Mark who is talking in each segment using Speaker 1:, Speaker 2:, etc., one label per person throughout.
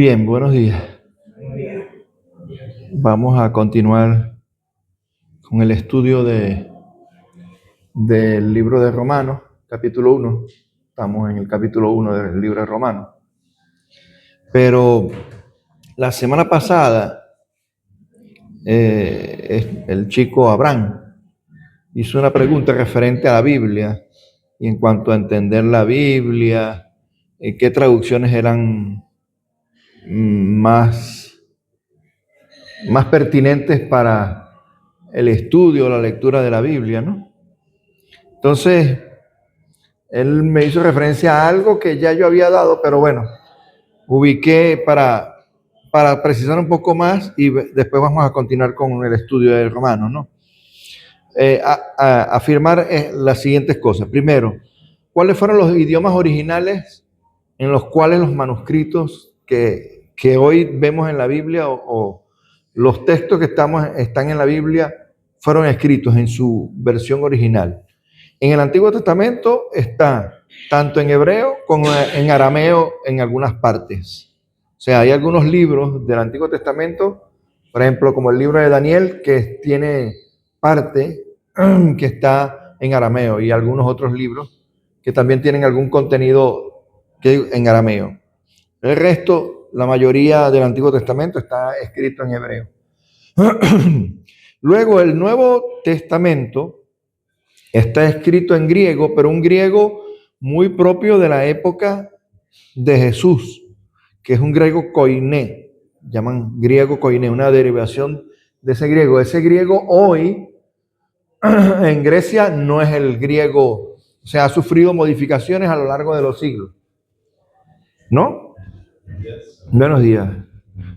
Speaker 1: Bien, buenos días. Vamos a continuar con el estudio del libro de Romanos, capítulo 1. Estamos en el capítulo 1 del libro de Romanos. Pero la semana pasada, el chico Abraham hizo una pregunta referente a la Biblia y en cuanto a entender la Biblia, qué traducciones eran más pertinentes para el estudio o la lectura de la Biblia, ¿no? Entonces, él me hizo referencia a algo que ya yo había dado, pero bueno, ubiqué para precisar un poco más y después vamos a continuar con el estudio del romano, ¿no? Afirmar las siguientes cosas. Primero, ¿cuáles fueron los idiomas originales en los cuales los manuscritos que hoy vemos en la Biblia o los textos que están en la Biblia fueron escritos en su versión original? En el Antiguo Testamento está tanto en hebreo como en arameo en algunas partes. O sea, hay algunos libros del Antiguo Testamento, por ejemplo, como el libro de Daniel, que tiene parte que está en arameo, y algunos otros libros que también tienen algún contenido en arameo. El resto, la mayoría del Antiguo Testamento está escrito en hebreo. Luego, el Nuevo Testamento está escrito en griego, pero un griego muy propio de la época de Jesús, que es un griego koiné, llaman griego koiné, una derivación de ese griego. Ese griego hoy en Grecia no es el griego, o sea, ha sufrido modificaciones a lo largo de los siglos. ¿No? Buenos días.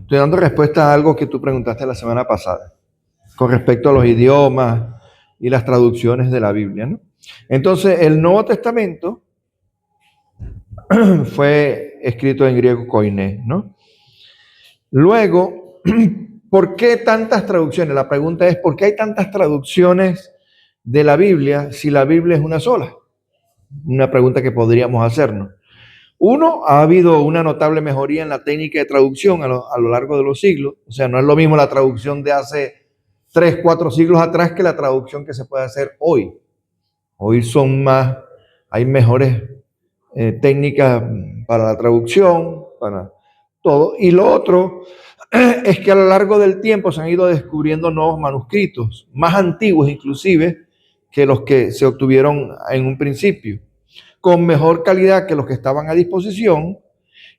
Speaker 1: Estoy dando respuesta a algo que tú preguntaste la semana pasada, con respecto a los idiomas y las traducciones de la Biblia, ¿no? Entonces, el Nuevo Testamento fue escrito en griego koiné, ¿no? Luego, ¿por qué tantas traducciones? La pregunta es, ¿por qué hay tantas traducciones de la Biblia si la Biblia es una sola? Una pregunta que podríamos hacernos. Uno, ha habido una notable mejoría en la técnica de traducción a lo largo de los siglos. O sea, no es lo mismo la traducción de hace 3, 4 siglos atrás que la traducción que se puede hacer hoy. Hoy hay mejores técnicas para la traducción, para todo. Y lo otro es que a lo largo del tiempo se han ido descubriendo nuevos manuscritos, más antiguos inclusive que los que se obtuvieron en un principio, con mejor calidad que los que estaban a disposición.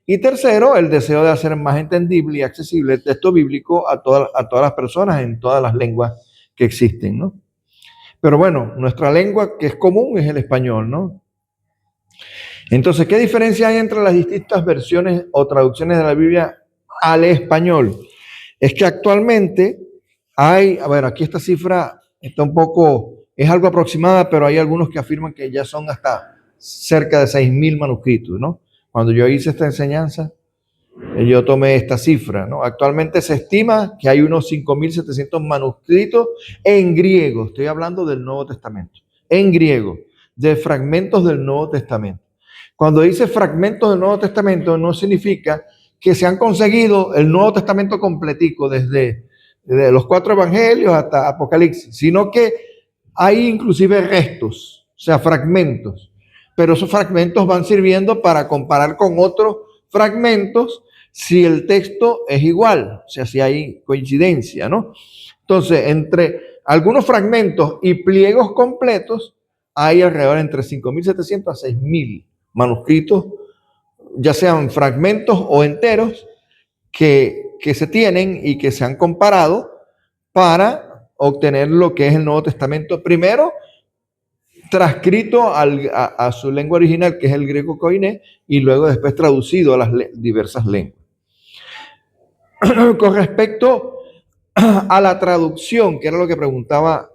Speaker 1: Y tercero, el deseo de hacer más entendible y accesible el texto bíblico a todas las personas en todas las lenguas que existen, ¿no? Pero bueno, nuestra lengua que es común es el español, ¿no? Entonces, ¿qué diferencia hay entre las distintas versiones o traducciones de la Biblia al español? Es que actualmente hay, a ver, aquí esta cifra está es algo aproximada, pero hay algunos que afirman que ya son hasta cerca de 6.000 manuscritos, ¿no? Cuando yo hice esta enseñanza, yo tomé esta cifra, ¿no? Actualmente se estima que hay unos 5.700 manuscritos en griego, estoy hablando del Nuevo Testamento, en griego, de fragmentos del Nuevo Testamento. Cuando dice fragmentos del Nuevo Testamento, no significa que se han conseguido el Nuevo Testamento completico, desde los 4 evangelios hasta Apocalipsis, sino que hay inclusive restos, o sea, fragmentos. Pero esos fragmentos van sirviendo para comparar con otros fragmentos si el texto es igual, o sea, si hay coincidencia, ¿no? Entonces, entre algunos fragmentos y pliegos completos, hay alrededor entre 5.700 a 6.000 manuscritos, ya sean fragmentos o enteros, que se tienen y que se han comparado para obtener lo que es el Nuevo Testamento. Primero, transcrito a su lengua original, que es el griego koiné, y luego después traducido a las diversas lenguas. Con respecto a la traducción, que era lo que preguntaba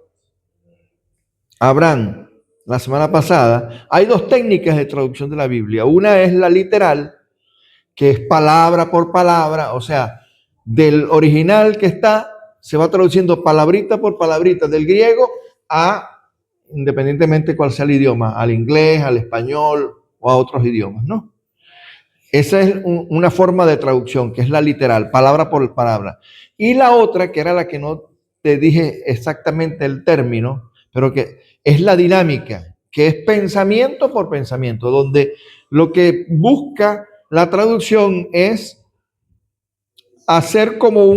Speaker 1: Abraham la semana pasada, hay 2 técnicas de traducción de la Biblia. Una es la literal, que es palabra por palabra, o sea, del original que se va traduciendo palabrita por palabrita, del griego independientemente cuál sea el idioma, al inglés, al español o a otros idiomas, ¿no? Esa es una forma de traducción, que es la literal, palabra por palabra. Y la otra, que era la que no te dije exactamente el término, pero que es la dinámica, que es pensamiento por pensamiento, donde lo que busca la traducción es hacer como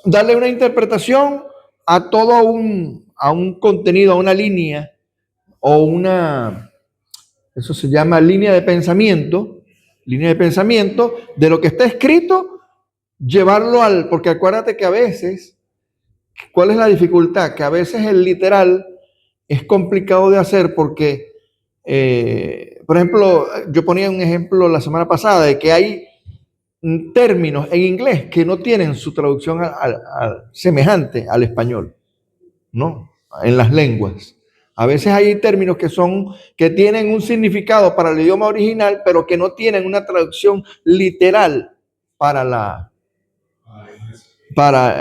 Speaker 1: darle una interpretación a todo a un contenido, a una línea o eso se llama línea de pensamiento de lo que está escrito, llevarlo porque acuérdate que a veces, ¿cuál es la dificultad? Que a veces el literal es complicado de hacer porque, por ejemplo, yo ponía un ejemplo la semana pasada de que hay términos en inglés que no tienen su traducción semejante al español, ¿no? En las lenguas. A veces hay términos que tienen un significado para el idioma original, pero que no tienen una traducción literal para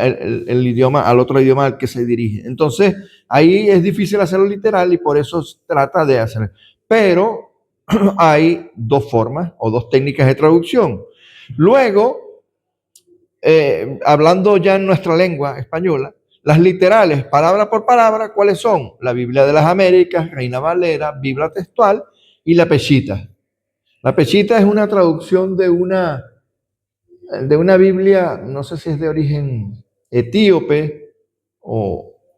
Speaker 1: el idioma, al otro idioma al que se dirige. Entonces, ahí es difícil hacerlo literal y por eso se trata de hacer. Pero hay dos formas o dos técnicas de traducción. Luego, hablando ya en nuestra lengua española, las literales, palabra por palabra, ¿cuáles son? La Biblia de las Américas, Reina Valera, Biblia textual y la Peshitta. La Peshitta es una traducción de una Biblia, no sé si es de origen etíope,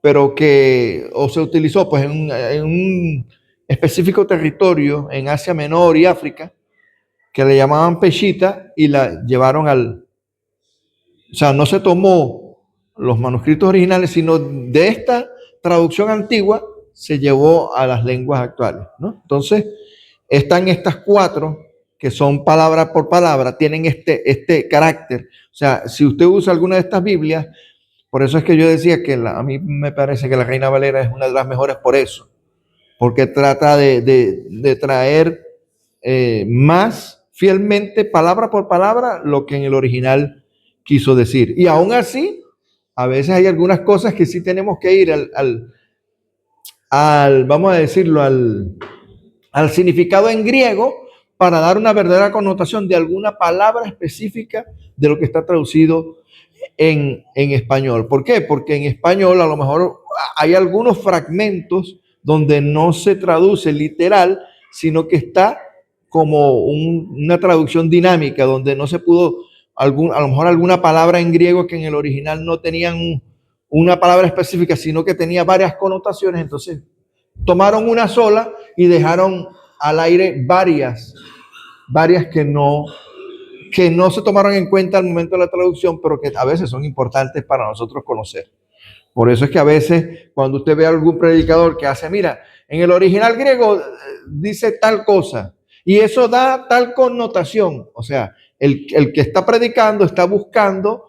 Speaker 1: pero que se utilizó pues, en un específico territorio en Asia Menor y África, que le llamaban Peshitta y la llevaron o sea, no se tomó los manuscritos originales, sino de esta traducción antigua se llevó a las lenguas actuales, ¿no? Entonces, están estas cuatro que son palabra por palabra, tienen este carácter. O sea, si usted usa alguna de estas Biblias, por eso es que yo decía que a mí me parece que la Reina Valera es una de las mejores por eso, porque trata de traer más fielmente, palabra por palabra, lo que en el original quiso decir. Y aún así, a veces hay algunas cosas que sí tenemos que ir vamos a decirlo, al significado en griego para dar una verdadera connotación de alguna palabra específica de lo que está traducido en español. ¿Por qué? Porque en español a lo mejor hay algunos fragmentos donde no se traduce literal, sino que está como una traducción dinámica, donde no se pudo, a lo mejor alguna palabra en griego que en el original no tenían una palabra específica, sino que tenía varias connotaciones, entonces tomaron una sola y dejaron al aire varias que no se tomaron en cuenta al momento de la traducción, pero que a veces son importantes para nosotros conocer. Por eso es que a veces cuando usted ve a algún predicador que hace, mira, en el original griego dice tal cosa y eso da tal connotación. O sea, el que está predicando está buscando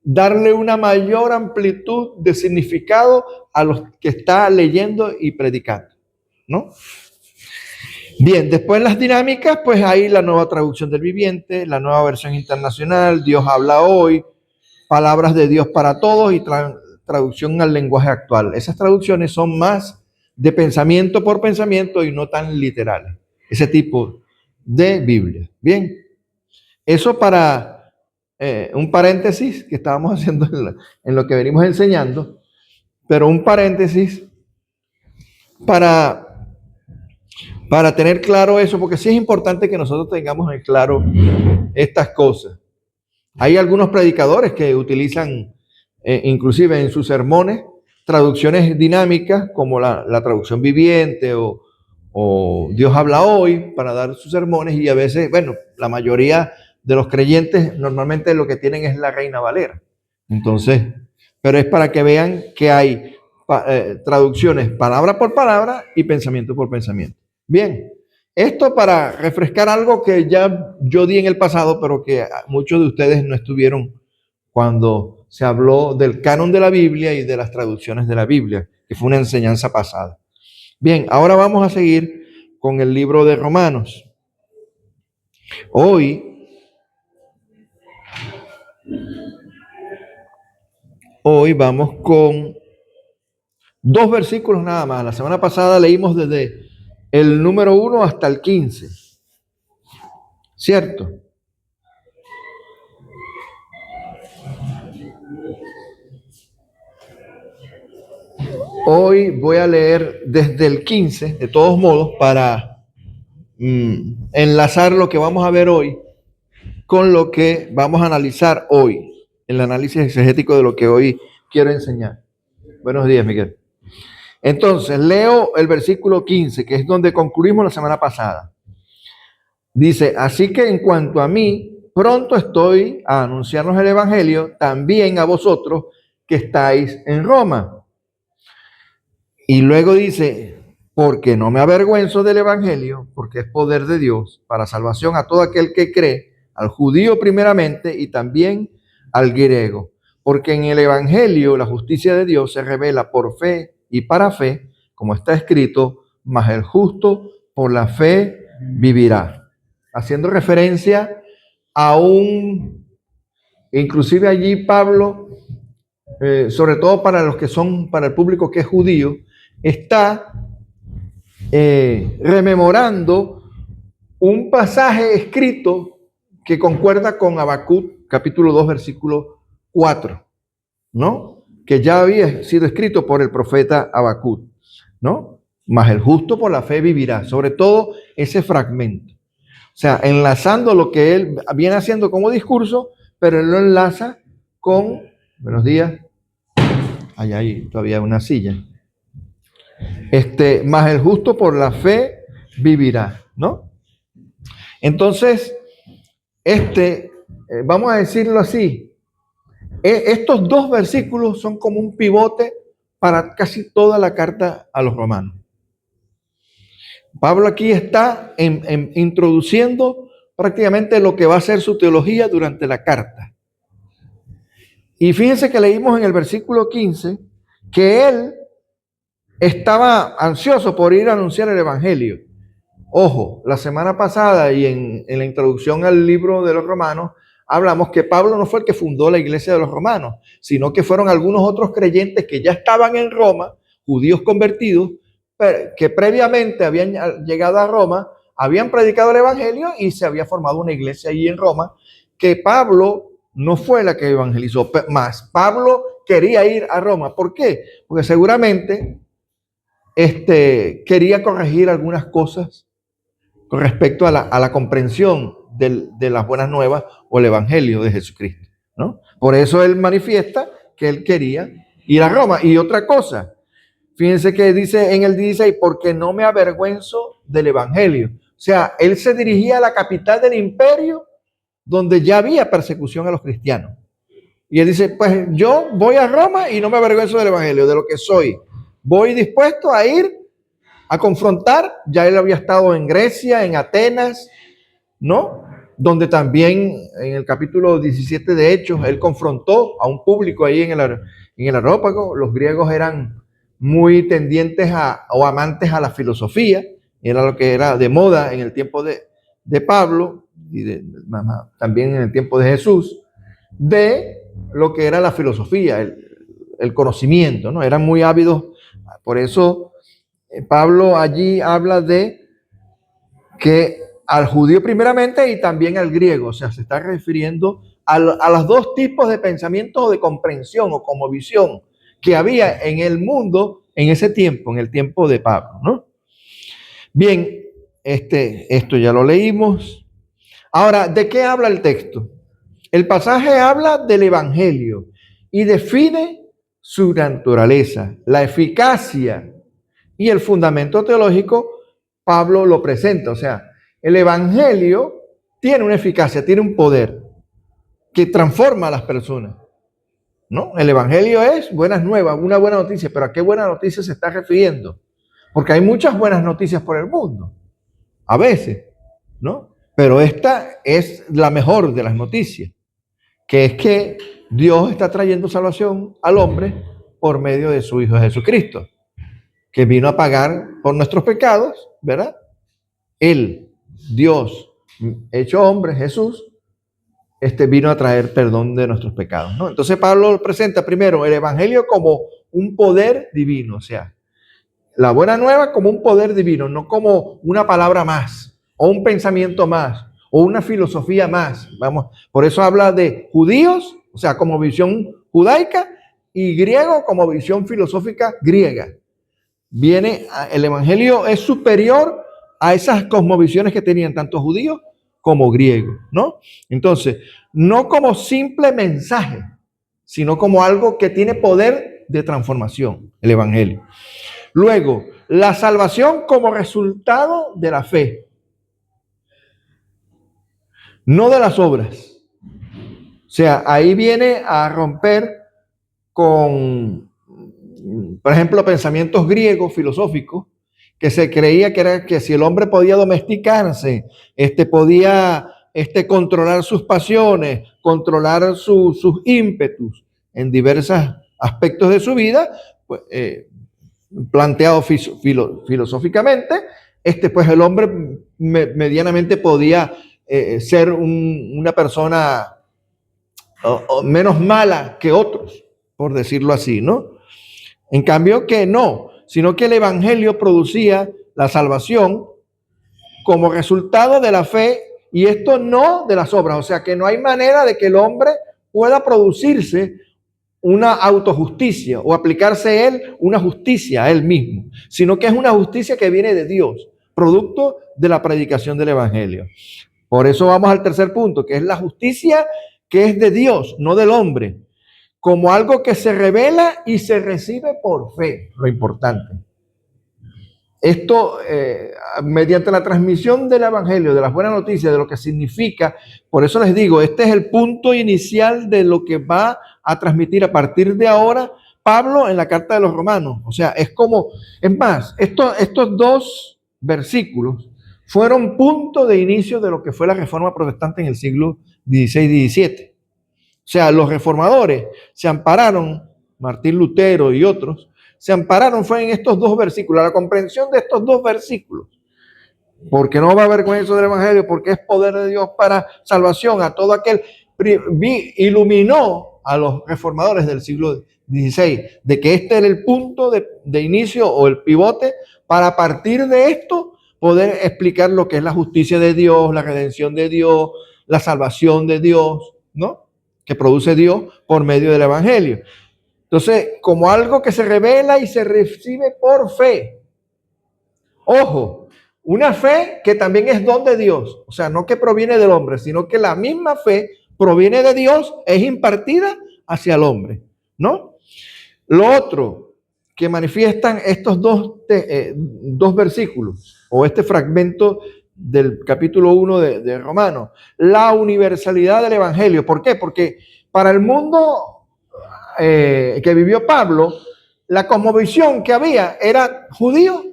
Speaker 1: darle una mayor amplitud de significado a los que está leyendo y predicando, ¿no? Bien, después las dinámicas, pues hay la nueva traducción del viviente, la nueva versión internacional, Dios habla hoy, palabras de Dios para todos y traducción al lenguaje actual. Esas traducciones son más de pensamiento por pensamiento y no tan literales. Ese tipo de Biblia. Bien, eso para un paréntesis que estábamos haciendo en lo que venimos enseñando, pero un paréntesis para tener claro eso, porque sí es importante que nosotros tengamos en claro estas cosas. Hay algunos predicadores que utilizan, inclusive en sus sermones, traducciones dinámicas como la traducción viviente o Dios habla hoy para dar sus sermones y a veces, bueno, la mayoría de los creyentes normalmente lo que tienen es la Reina Valera. Entonces, pero es para que vean que hay traducciones palabra por palabra y pensamiento por pensamiento. Bien, esto para refrescar algo que ya yo di en el pasado, pero que muchos de ustedes no estuvieron cuando se habló del canon de la Biblia y de las traducciones de la Biblia, que fue una enseñanza pasada. Bien, ahora vamos a seguir con el libro de Romanos. Hoy vamos con 2 versículos nada más. La semana pasada leímos desde el número 1 hasta el 15. ¿cierto? Hoy voy a leer desde el 15, de todos modos, para enlazar lo que vamos a ver hoy con lo que vamos a analizar hoy, el análisis exegético de lo que hoy quiero enseñar. Buenos días, Miguel. Entonces, leo el versículo 15, que es donde concluimos la semana pasada. Dice, así que en cuanto a mí, pronto estoy a anunciarnos el Evangelio, también a vosotros que estáis en Roma. Y luego dice, porque no me avergüenzo del Evangelio, porque es poder de Dios para salvación a todo aquel que cree, al judío primeramente y también al griego. Porque en el Evangelio la justicia de Dios se revela por fe y para fe, como está escrito, mas el justo por la fe vivirá. Haciendo referencia a inclusive allí Pablo, sobre todo para los que son, para el público que es judío, está rememorando un pasaje escrito que concuerda con Habacuc, capítulo 2, versículo 4, ¿no? Que ya había sido escrito por el profeta Habacuc, ¿no? Mas el justo por la fe vivirá, sobre todo ese fragmento. O sea, enlazando lo que él viene haciendo como discurso, pero él lo enlaza con, buenos días, allá hay todavía una silla. Más el justo por la fe vivirá, ¿no? Entonces, vamos a decirlo así, estos dos versículos son como un pivote para casi toda la carta a los romanos. Pablo aquí está introduciendo prácticamente lo que va a ser su teología durante la carta. Y fíjense que leímos en el versículo 15 que él estaba ansioso por ir a anunciar el Evangelio. Ojo, la semana pasada y en la introducción al libro de los Romanos, hablamos que Pablo no fue el que fundó la iglesia de los romanos, sino que fueron algunos otros creyentes que ya estaban en Roma, judíos convertidos, que previamente habían llegado a Roma, habían predicado el Evangelio y se había formado una iglesia allí en Roma, que Pablo no fue la que evangelizó, más Pablo quería ir a Roma. ¿Por qué? Porque seguramente quería corregir algunas cosas con respecto a la comprensión de las buenas nuevas o el Evangelio de Jesucristo, ¿no? Por eso él manifiesta que él quería ir a Roma. Y otra cosa, fíjense que dice en el 16, porque no me avergüenzo del Evangelio. O sea, él se dirigía a la capital del imperio donde ya había persecución a los cristianos. Y él dice, pues yo voy a Roma y no me avergüenzo del Evangelio, de lo que soy. Voy dispuesto a ir a confrontar. Ya él había estado en Grecia, en Atenas, ¿no? Donde también en el capítulo 17 de Hechos, él confrontó a un público ahí en el Areópago. Los griegos eran muy tendientes o amantes a la filosofía, era lo que era de moda en el tiempo de Pablo y también en el tiempo de Jesús, de lo que era la filosofía, el conocimiento, ¿no? Eran muy ávidos. Por eso Pablo allí habla de que al judío primeramente y también al griego, o sea, se está refiriendo a los dos tipos de pensamiento o de comprensión o como visión que había en el mundo en ese tiempo, en el tiempo de Pablo, ¿no? Bien, esto ya lo leímos. Ahora, ¿de qué habla el texto? El pasaje habla del Evangelio y define su naturaleza, la eficacia y el fundamento teológico. Pablo lo presenta, o sea, el Evangelio tiene una eficacia, tiene un poder que transforma a las personas, ¿no? El Evangelio es buenas nuevas, una buena noticia, pero ¿a qué buena noticia se está refiriendo? Porque hay muchas buenas noticias por el mundo, a veces, ¿no? Pero esta es la mejor de las noticias, que es que Dios está trayendo salvación al hombre por medio de su Hijo Jesucristo, que vino a pagar por nuestros pecados, ¿verdad? Él, Dios, hecho hombre, Jesús, vino a traer perdón de nuestros pecados, ¿no? Entonces Pablo presenta primero el Evangelio como un poder divino, o sea, la buena nueva como un poder divino, no como una palabra más, o un pensamiento más, o una filosofía más. Vamos, por eso habla de judíos, o sea, como visión judaica, y griego como visión filosófica griega. El evangelio es superior a esas cosmovisiones que tenían tanto judíos como griegos, ¿no? Entonces, no como simple mensaje, sino como algo que tiene poder de transformación, el evangelio. Luego, la salvación como resultado de la fe, no de las obras. O sea, ahí viene a romper con, por ejemplo, pensamientos griegos, filosóficos, que se creía que era que si el hombre podía domesticarse, podía controlar sus pasiones, controlar sus ímpetus en diversos aspectos de su vida, pues, planteado filosóficamente, pues el hombre medianamente podía ser una persona o menos mala que otros, por decirlo así, ¿no? En cambio que no, sino que el evangelio producía la salvación como resultado de la fe, y esto no de las obras. O sea que no hay manera de que el hombre pueda producirse una autojusticia o aplicarse él una justicia a él mismo, sino que es una justicia que viene de Dios, producto de la predicación del evangelio. Por eso vamos al tercer punto, que es la justicia que es de Dios, no del hombre, como algo que se revela y se recibe por fe, lo importante. Esto, mediante la transmisión del evangelio, de las buenas noticias, de lo que significa, por eso les digo, este es el punto inicial de lo que va a transmitir a partir de ahora Pablo en la carta de los Romanos. O sea, es más, estos dos versículos fueron punto de inicio de lo que fue la reforma protestante en el siglo XVI y XVII. O sea, los reformadores se ampararon, Martín Lutero y otros, se ampararon fue en estos dos versículos, la comprensión de estos dos versículos. Porque no va a haber con eso del evangelio, porque es poder de Dios para salvación a todo aquel. Iluminó a los reformadores del siglo XVI de que este era el punto de inicio o el pivote para a partir de esto poder explicar lo que es la justicia de Dios, la redención de Dios, la salvación de Dios, ¿no? Que produce Dios por medio del evangelio. Entonces, como algo que se revela y se recibe por fe. Ojo, una fe que también es don de Dios. O sea, no que proviene del hombre, sino que la misma fe proviene de Dios, es impartida hacia el hombre, ¿no? Lo otro que manifiestan estos dos versículos, o este fragmento del capítulo 1 de Romanos, la universalidad del evangelio. ¿Por qué? Porque para el mundo que vivió Pablo, la cosmovisión que había era judíos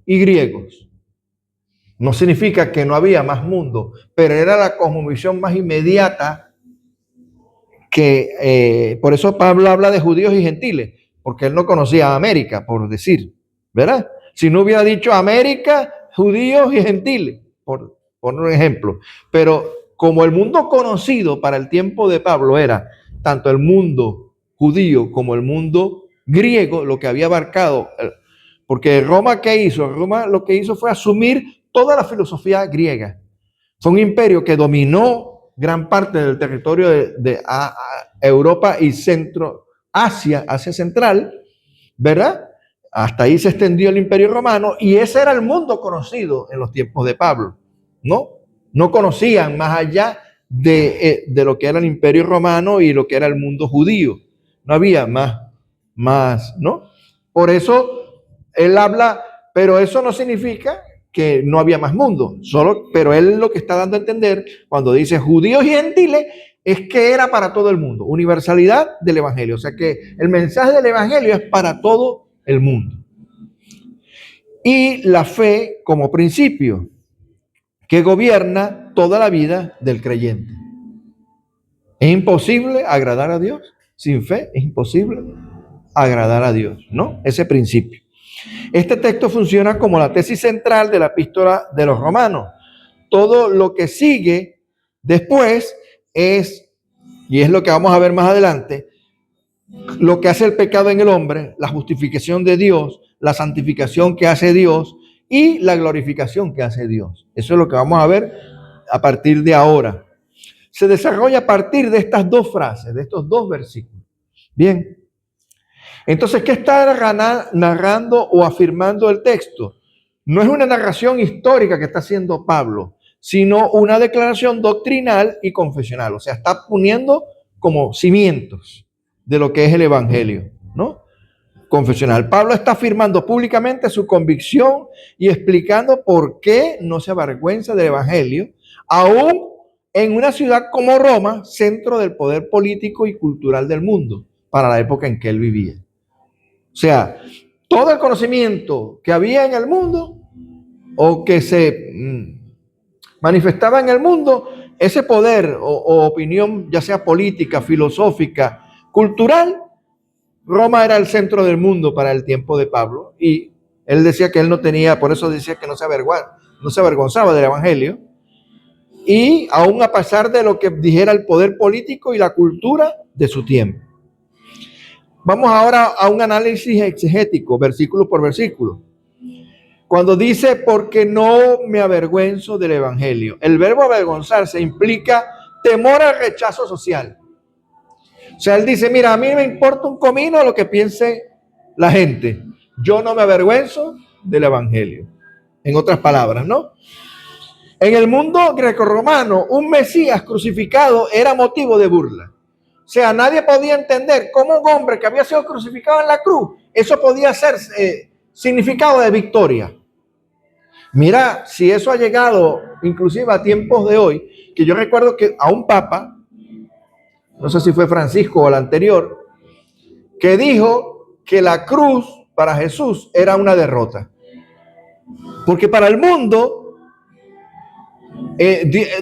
Speaker 1: y griegos. No significa que no había más mundo, pero era la cosmovisión más inmediata que, por eso Pablo habla de judíos y gentiles, porque él no conocía a América, por decir, ¿verdad? Si no hubiera dicho América, judíos y gentiles, por un ejemplo. Pero como el mundo conocido para el tiempo de Pablo era tanto el mundo judío como el mundo griego, lo que había abarcado, porque Roma, ¿qué hizo? Roma lo que hizo fue asumir toda la filosofía griega. Fue un imperio que dominó gran parte del territorio de Europa y Asia Central, ¿verdad? Hasta ahí se extendió el imperio romano y ese era el mundo conocido en los tiempos de Pablo, ¿no? No conocían más allá de lo que era el imperio romano y lo que era el mundo judío. No había más, ¿no? Por eso él habla, pero eso no significa que no había más mundo, pero él lo que está dando a entender cuando dice judíos y gentiles es que era para todo el mundo, universalidad del evangelio, o sea que el mensaje del evangelio es para todo el mundo. Y la fe como principio que gobierna toda la vida del creyente. Es imposible agradar a Dios sin fe, es imposible agradar a Dios, ¿no? Ese principio. Este texto funciona como la tesis central de la epístola de los Romanos. Todo lo que sigue después es, y es lo que vamos a ver más adelante, lo que hace el pecado en el hombre, la justificación de Dios, la santificación que hace Dios y la glorificación que hace Dios. Eso es lo que vamos a ver a partir de ahora. Se desarrolla a partir de estas dos frases, de estos dos versículos. Bien. Entonces, ¿qué está narrando o afirmando el texto? No es una narración histórica que está haciendo Pablo, sino una declaración doctrinal y confesional. O sea, está poniendo como cimientos de lo que es el evangelio, ¿no? Confesional. Pablo está afirmando públicamente su convicción y explicando por qué no se avergüenza del evangelio, aún en una ciudad como Roma, centro del poder político y cultural del mundo, para la época en que él vivía. O sea, todo el conocimiento que había en el mundo o que se manifestaba en el mundo, ese poder o opinión, ya sea política, filosófica, cultural, Roma era el centro del mundo para el tiempo de Pablo, y él decía que él no tenía, por eso decía que no se avergonzaba del evangelio, y aún a pesar de lo que dijera el poder político y la cultura de su tiempo. Vamos ahora a un análisis exegético, versículo por versículo. Cuando dice, porque no me avergüenzo del evangelio, el verbo avergonzarse implica temor al rechazo social. O sea, él dice, mira, a mí me importa un comino lo que piense la gente. Yo no me avergüenzo del evangelio. En otras palabras, ¿no? En el mundo grecorromano, un Mesías crucificado era motivo de burla. O sea, nadie podía entender cómo un hombre que había sido crucificado en la cruz, eso podía ser significado de victoria. Mira, si eso ha llegado inclusive a tiempos de hoy, que yo recuerdo que a un papa, no sé si fue Francisco o el anterior, que dijo que la cruz para Jesús era una derrota. Porque para el mundo,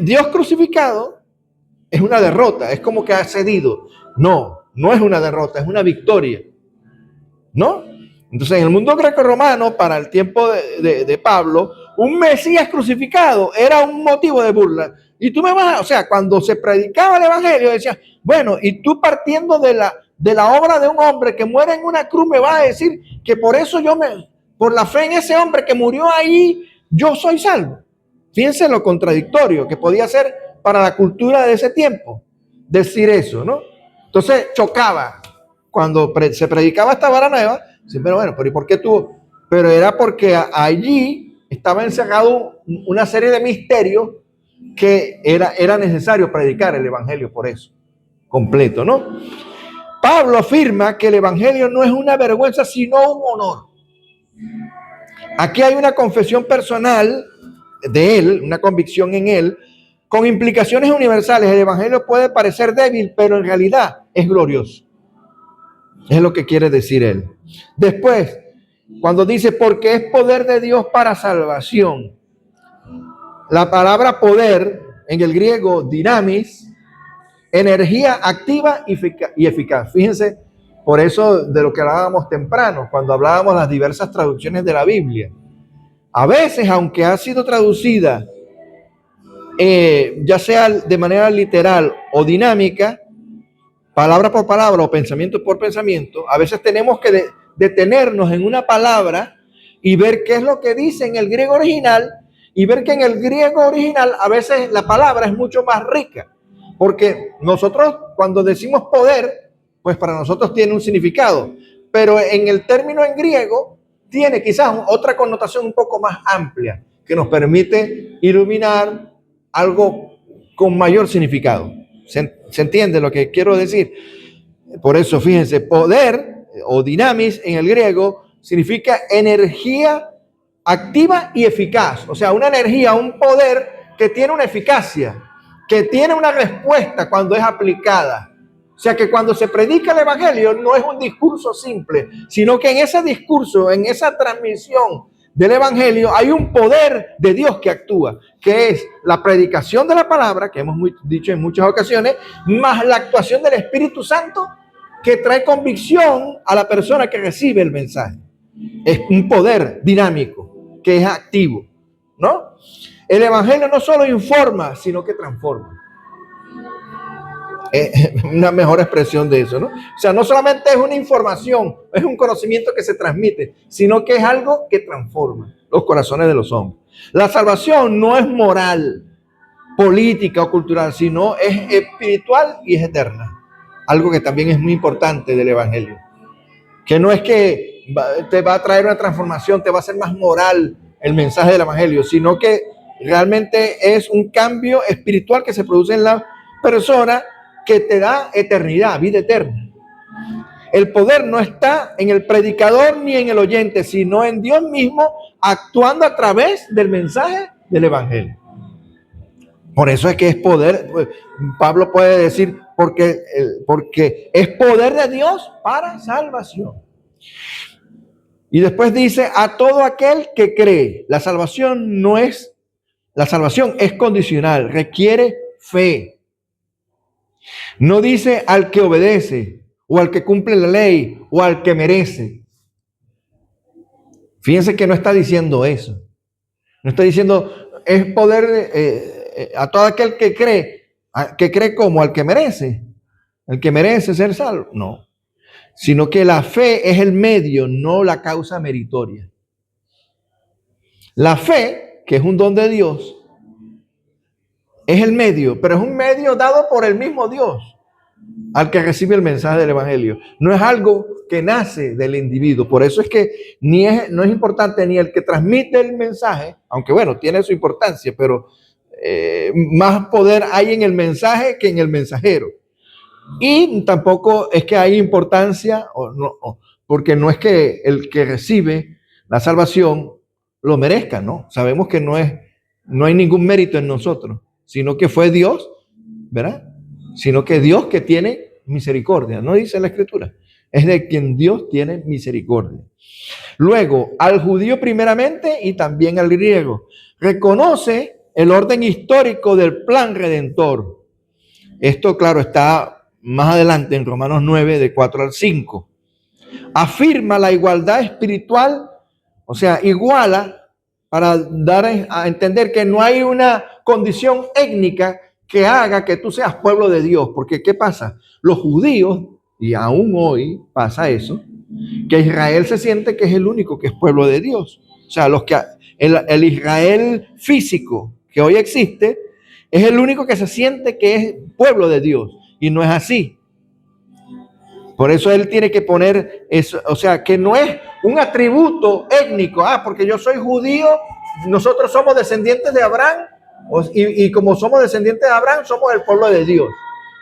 Speaker 1: Dios crucificado es una derrota, es como que ha cedido. No, no es una derrota, es una victoria, ¿no? Entonces, en el mundo greco-romano, para el tiempo de Pablo, un Mesías crucificado era un motivo de burla. Y tú me vas, o sea, cuando se predicaba el evangelio, decía, bueno, y tú partiendo de la obra de un hombre que muere en una cruz, me vas a decir que por eso por la fe en ese hombre que murió ahí, yo soy salvo. Fíjense lo contradictorio que podía ser para la cultura de ese tiempo decir eso, ¿no? Entonces chocaba cuando se predicaba esta vara nueva. Sí, pero bueno, pero ¿y por qué tú? Pero era porque allí estaba encerrado una serie de misterios que era necesario predicar el evangelio por eso, completo, ¿no? Pablo afirma que el evangelio no es una vergüenza, sino un honor. Aquí hay una confesión personal de él, una convicción en él, con implicaciones universales. El evangelio puede parecer débil, pero en realidad es glorioso. Es lo que quiere decir él. Después, cuando dice, porque es poder de Dios para salvación. La palabra poder, en el griego, dinamis, energía activa y eficaz. Fíjense, por eso de lo que hablábamos temprano, cuando hablábamos de las diversas traducciones de la Biblia. A veces, aunque ha sido traducida, ya sea de manera literal o dinámica, palabra por palabra o pensamiento por pensamiento, a veces tenemos que detenernos en una palabra y ver qué es lo que dice en el griego original, y ver que en el griego original a veces la palabra es mucho más rica, porque nosotros cuando decimos poder, pues para nosotros tiene un significado, pero en el término en griego tiene quizás otra connotación un poco más amplia que nos permite iluminar algo con mayor significado. ¿Se entiende lo que quiero decir? Por eso, fíjense, poder o dinamis en el griego significa energía activa y eficaz. O sea, una energía, un poder que tiene una eficacia, que tiene una respuesta cuando es aplicada. O sea, que cuando se predica el evangelio no es un discurso simple, sino que en ese discurso, en esa transmisión del evangelio, hay un poder de Dios que actúa, que es la predicación de la palabra, que hemos dicho en muchas ocasiones, más la actuación del Espíritu Santo, que trae convicción a la persona que recibe el mensaje. Es un poder dinámico, que es activo, ¿no? El evangelio no solo informa, sino que transforma. Una mejor expresión de eso, ¿no? O sea, no solamente es una información, es un conocimiento que se transmite, sino que es algo que transforma los corazones de los hombres. La salvación no es moral, política o cultural, sino es espiritual y es eterna. Algo que también es muy importante del Evangelio. Que no es que te va a traer una transformación, te va a hacer más moral el mensaje del Evangelio, sino que realmente es un cambio espiritual que se produce en la persona que te da eternidad, vida eterna. El poder no está en el predicador ni en el oyente, sino en Dios mismo actuando a través del mensaje del Evangelio. Por eso es que es poder, Pablo puede decir, porque es poder de Dios para salvación. Y después dice, a todo aquel que cree. La salvación es condicional, requiere fe. No dice al que obedece, o al que cumple la ley, o al que merece. Fíjense que no está diciendo eso. No está diciendo, es poder a todo aquel que cree como al que merece ser salvo. No. Sino que la fe es el medio, no la causa meritoria. La fe, que es un don de Dios, es el medio, pero es un medio dado por el mismo Dios al que recibe el mensaje del Evangelio. No es algo que nace del individuo. Por eso es que no es importante ni el que transmite el mensaje, aunque bueno, tiene su importancia, pero más poder hay en el mensaje que en el mensajero. Y tampoco es que hay importancia, porque no es que el que recibe la salvación lo merezca, ¿no? Sabemos que no hay ningún mérito en nosotros, sino que fue Dios, ¿verdad? Sino que Dios que tiene misericordia, ¿no dice la Escritura? Es de quien Dios tiene misericordia. Luego, al judío primeramente y también al griego, reconoce el orden histórico del plan redentor. Esto, claro, está más adelante en Romanos 9, de 4 al 5. Afirma la igualdad espiritual, o sea, iguala para dar a entender que no hay una condición étnica que haga que tú seas pueblo de Dios. Porque, ¿qué pasa? Los judíos, y aún hoy pasa eso, que Israel se siente que es el único que es pueblo de Dios. O sea, el Israel físico que hoy existe es el único que se siente que es pueblo de Dios. Y no es así. Por eso él tiene que poner eso, o sea, que no es un atributo étnico. Porque yo soy judío, nosotros somos descendientes de Abraham, y como somos descendientes de Abraham, somos el pueblo de Dios.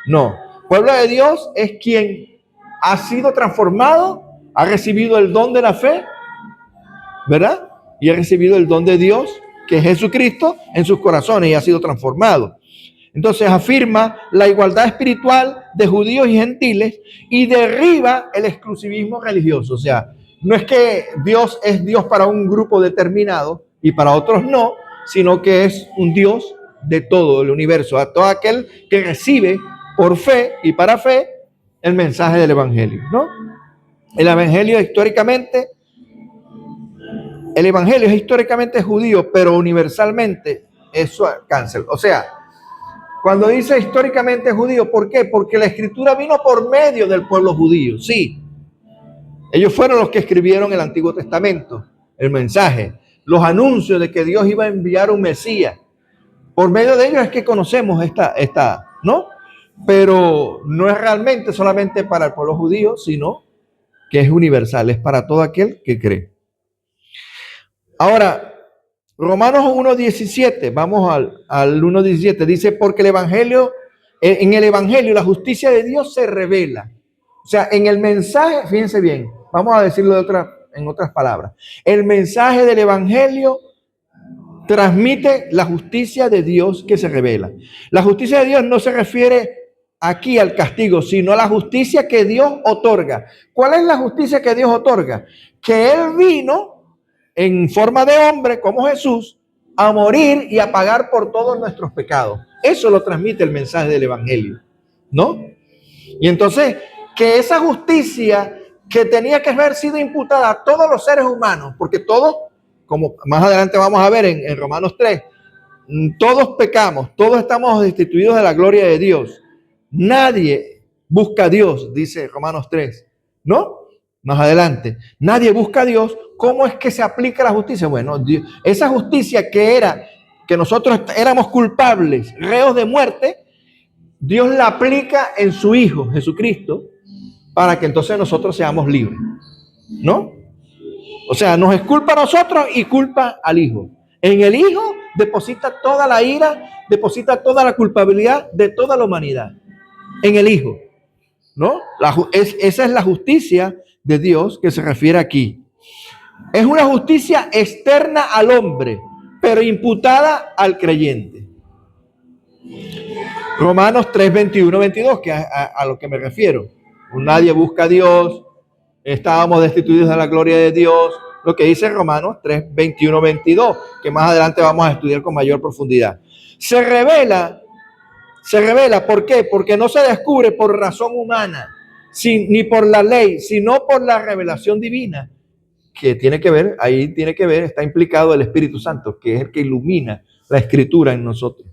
Speaker 1: No, pueblo de Dios es quien ha sido transformado, ha recibido el don de la fe, ¿verdad? Y ha recibido el don de Dios, que es Jesucristo, en sus corazones y ha sido transformado. Entonces afirma la igualdad espiritual de judíos y gentiles y derriba el exclusivismo religioso. O sea, no es que Dios es Dios para un grupo determinado y para otros no, sino que es un Dios de todo el universo, a todo aquel que recibe por fe y para fe el mensaje del Evangelio, ¿no? El Evangelio es históricamente judío, pero universalmente es su cáncer. O sea, cuando dice históricamente judío, ¿por qué? Porque la escritura vino por medio del pueblo judío, sí. Ellos fueron los que escribieron el Antiguo Testamento, el mensaje, los anuncios de que Dios iba a enviar un Mesías. Por medio de ellos es que conocemos esta, ¿no? Pero no es realmente solamente para el pueblo judío, sino que es universal, es para todo aquel que cree. Ahora, Romanos 1.17, vamos al 1.17, dice, porque en el Evangelio la justicia de Dios se revela. O sea, en el mensaje, fíjense bien, vamos a decirlo en otras palabras, el mensaje del Evangelio transmite la justicia de Dios que se revela. La justicia de Dios no se refiere aquí al castigo, sino a la justicia que Dios otorga. ¿Cuál es la justicia que Dios otorga? Que Él vino en forma de hombre, como Jesús, a morir y a pagar por todos nuestros pecados. Eso lo transmite el mensaje del Evangelio, ¿no? Y entonces, que esa justicia que tenía que haber sido imputada a todos los seres humanos, porque todos, como más adelante vamos a ver en Romanos 3, todos pecamos, todos estamos destituidos de la gloria de Dios. Nadie busca a Dios, dice Romanos 3, ¿no? Más adelante, nadie busca a Dios. ¿Cómo es que se aplica la justicia? Bueno, Dios, esa justicia que era que nosotros éramos culpables, reos de muerte, Dios la aplica en su Hijo, Jesucristo, para que entonces nosotros seamos libres, ¿no? O sea, nos es culpa a nosotros y culpa al Hijo. En el Hijo deposita toda la ira, deposita toda la culpabilidad de toda la humanidad. En el Hijo, ¿no? Esa es la justicia de Dios que se refiere aquí. Es una justicia externa al hombre, pero imputada al creyente. Romanos 3, 21, 22, que a lo que me refiero. Nadie busca a Dios, estábamos destituidos de la gloria de Dios. Lo que dice Romanos 3, 21, 22, que más adelante vamos a estudiar con mayor profundidad. Se revela, ¿por qué? Porque no se descubre por razón humana, ni por la ley, sino por la revelación divina, que tiene que ver, está implicado el Espíritu Santo, que es el que ilumina la Escritura en nosotros.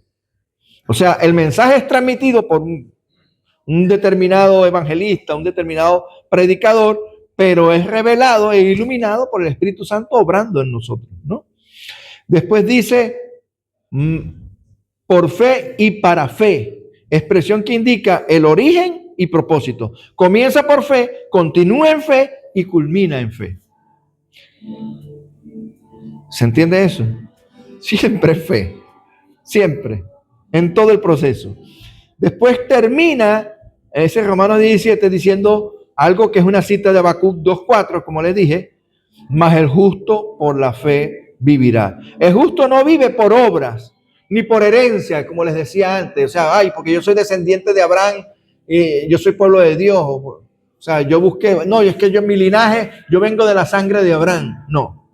Speaker 1: O sea, el mensaje es transmitido por un determinado evangelista, un determinado predicador, pero es revelado e iluminado por el Espíritu Santo obrando en nosotros, ¿no? Después dice, por fe y para fe, expresión que indica el origen y propósito. Comienza por fe, continúa en fe y culmina en fe. ¿Se entiende eso? Siempre fe, siempre, en todo el proceso. Después termina ese Romanos 17 diciendo algo que es una cita de Habacuc 2:4, como les dije, mas el justo por la fe vivirá. El justo no vive por obras, ni por herencia, como les decía antes. O sea, porque yo soy descendiente de Abraham y yo soy pueblo de Dios. O sea, yo busqué, no, es que yo en mi linaje, yo vengo de la sangre de Abraham. No,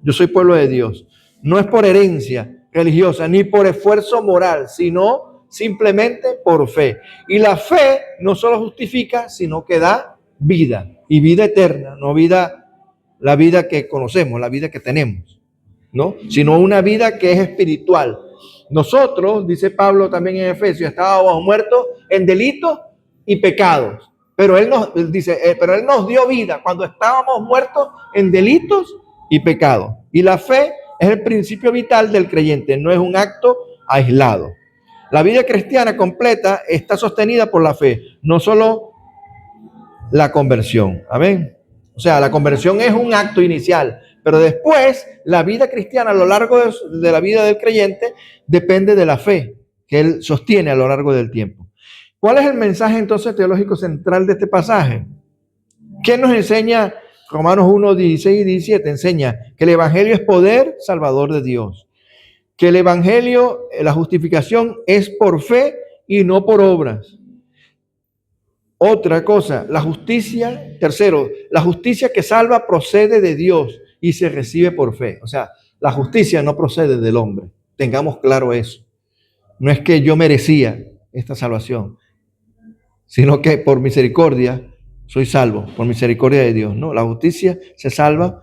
Speaker 1: yo soy pueblo de Dios. No es por herencia religiosa, ni por esfuerzo moral, sino simplemente por fe. Y la fe no solo justifica, sino que da vida, y vida eterna, no la vida que conocemos, la vida que tenemos, ¿no? Sino una vida que es espiritual. Nosotros, dice Pablo también en Efesios, estábamos muertos en delitos y pecados, pero él nos dio vida cuando estábamos muertos en delitos y pecados. Y la fe es el principio vital del creyente, no es un acto aislado. La vida cristiana completa está sostenida por la fe, no solo la conversión. Amén. O sea, la conversión es un acto inicial, pero después la vida cristiana a lo largo de la vida del creyente depende de la fe que él sostiene a lo largo del tiempo. ¿Cuál es el mensaje entonces teológico central de este pasaje? ¿Qué nos enseña Romanos 1, 16 y 17? Enseña que el evangelio es poder salvador de Dios, que el evangelio, la justificación es por fe y no por obras. Otra cosa, la justicia, tercero, la justicia que salva procede de Dios y se recibe por fe. O sea, la justicia no procede del hombre. Tengamos claro eso. No es que yo merecía esta salvación, sino que por misericordia soy salvo, por misericordia de Dios. No, la justicia se salva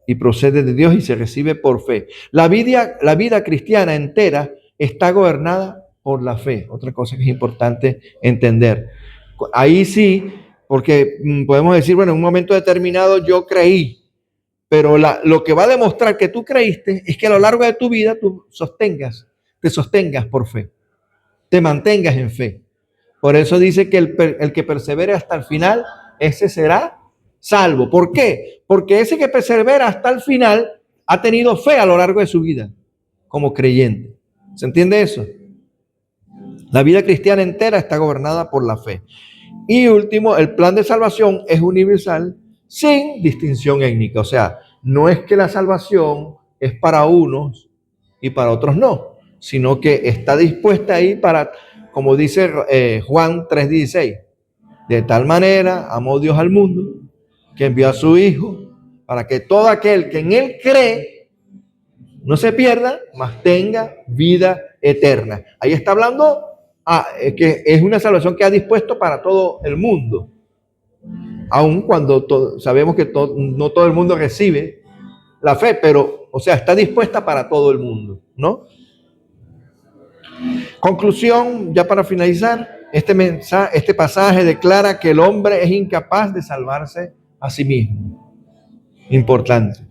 Speaker 1: y procede de Dios y se recibe por fe. La vida cristiana entera está gobernada por la fe. Otra cosa que es importante entender. Ahí sí, porque podemos decir, bueno, en un momento determinado yo creí, pero lo que va a demostrar que tú creíste es que a lo largo de tu vida tú te sostengas por fe, te mantengas en fe. Por eso dice que el que persevere hasta el final, ese será salvo. ¿Por qué? Porque ese que persevera hasta el final ha tenido fe a lo largo de su vida como creyente. ¿Se entiende eso? La vida cristiana entera está gobernada por la fe. Y último, el plan de salvación es universal sin distinción étnica. O sea, no es que la salvación es para unos y para otros no, sino que está dispuesta ahí para, como dice Juan 3:16, de tal manera amó Dios al mundo que envió a su Hijo para que todo aquel que en Él cree no se pierda, mas tenga vida eterna. Ahí está hablando que es una salvación que ha dispuesto para todo el mundo, aun cuando sabemos que no todo el mundo recibe la fe, pero, o sea, está dispuesta para todo el mundo, ¿no? Conclusión, ya para finalizar, este pasaje declara que el hombre es incapaz de salvarse a sí mismo. Importante.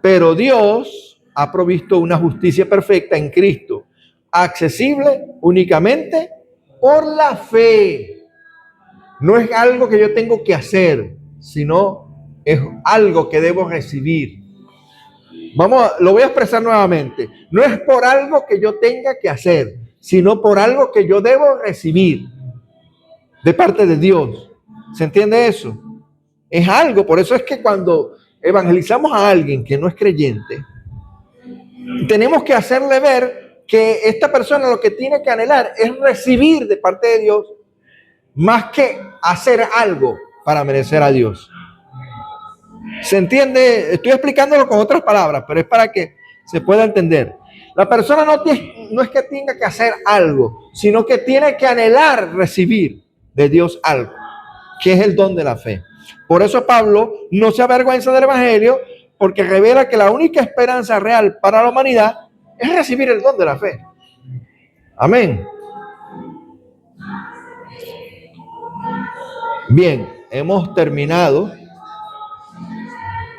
Speaker 1: Pero Dios ha provisto una justicia perfecta en Cristo, accesible únicamente por la fe. No es algo que yo tengo que hacer, sino es algo que debo recibir. Lo voy a expresar nuevamente. No es por algo que yo tenga que hacer, sino por algo que yo debo recibir de parte de Dios. ¿Se entiende eso? Es algo, por eso es que cuando evangelizamos a alguien que no es creyente, tenemos que hacerle ver que esta persona lo que tiene que anhelar es recibir de parte de Dios más que hacer algo para merecer a Dios. ¿Se entiende? Estoy explicándolo con otras palabras, pero es para que se pueda entender. La persona no es que tenga que hacer algo, sino que tiene que anhelar recibir de Dios algo, que es el don de la fe. Por eso Pablo no se avergüenza del evangelio, porque revela que la única esperanza real para la humanidad es recibir el don de la fe. Amén. Bien, hemos terminado